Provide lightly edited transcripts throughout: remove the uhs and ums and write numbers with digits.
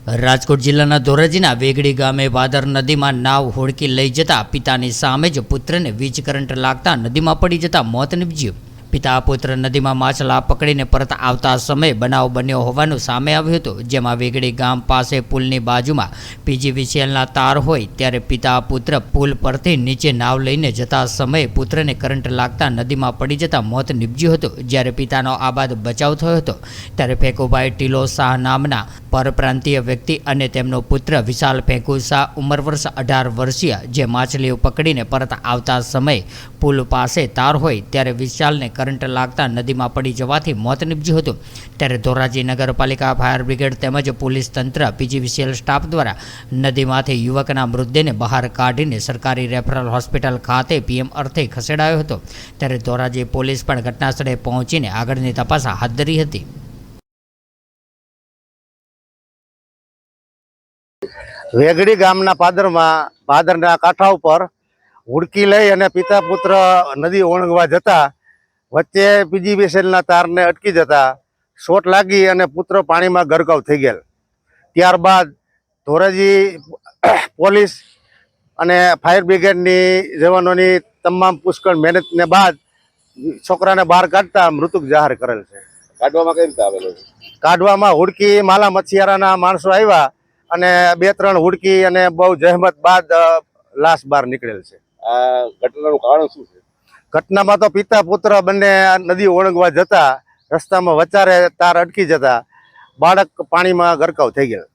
રાજકોટ જિલ્લાના ધોરાજીના વેગડી ગામે ભાદર નદીમાં નાવ હોડકી લઈ જતા પિતાની સામે જ પુત્રને વીજ કરંટ લાગતા નદીમાં પડી જતા મોત નીપજ્યું। પિતા પુત્ર નદીમાં માછલા પકડીને પરત આવતા સમયે બનાવ બન્યો હોવાનું સામે આવ્યું હતું, જેમાં વેગડી ગામ પાસે પુલની બાજુમાં પીજીવીસીએલના તાર હોય ત્યારે પિતા પુત્ર પુલ પરથી નીચે નાવ લઈને જતા સમયે પુત્રને કરંટ લાગતા નદીમાં પડી જતા મોત નીપજ્યું હતું। જ્યારે પિતાનો આબાદ બચાવ થયો હતો ત્યારે ફેકુભાઈ ટીલો શાહ નામના પરપ્રાંતીય વ્યક્તિ અને તેમનો પુત્ર વિશાલ ફેંકુ શાહ ઉંમર વર્ષ 18 વર્ષીય જે માછલીઓ પકડીને પરત આવતા સમયે પુલ પાસે તાર હોય ત્યારે વિશાલને કરંટ લાગતા નદીમાં પડી જવાથી મોત નીપજ્યું હતું। ત્યારે ધોરાજી નગરપાલિકા, ફાયર બ્રિગેડ તેમજ પોલીસ તંત્ર, પીજીવીસીએલ સ્ટાફ દ્વારા નદીમાંથી યુવકના મૃતદેહને બહાર કાઢીને સરકારી રેફરલ હોસ્પિટલ ખાતે પીએમ અર્થે ખસેડાયો હતો। ત્યારે ધોરાજી પોલીસ પણ ઘટનાસ્થળે પહોંચીને આગળની તપાસ હાથ ધરી હતી। વેગડી ગામના ભાદરના કાંઠા ઉપર હુડકી લઈ અને પિતા પુત્ર નદી ઓળંગવા જતા વચ્ચે પીજીવીસીએલના તારને અટકી જતા શોટ લાગી અને પુત્ર પાણીમાં ગરકાવ થઈ ગયેલ। ત્યારબાદ ધોરાજી પોલીસ અને ફાયર બ્રિગેડની જવાનોની તમામ પુષ્કળ મહેનતને બાદ છોકરાને બહાર કાઢતા મૃતક જાહેર કરેલ છે। કાઢવામાં કઈ રીતે આવેલો છે? કાઢવામાં હુડકી માલા મચ્છિયારાના માણસો આવ્યા અને 2-3 હુડકી અને બહુ જહેમત બાદ લાશ બહાર નીકળેલ છે। આ ઘટનાનું કારણ શું છે? ઘટનામાં તો પિતા પુત્ર બંને નદી ઓળંગવા જતા રસ્તામાં વચારે તાર અટકી જતા બાળક પાણીમાં ગરકાવ થઈ ગયેલ।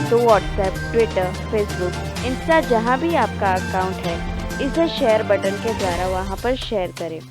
तो व्हाट्सएप, ट्विटर, फेसबुक, इंस्टा जहाँ भी आपका अकाउंट है, इसे शेयर बटन के द्वारा वहाँ पर शेयर करें।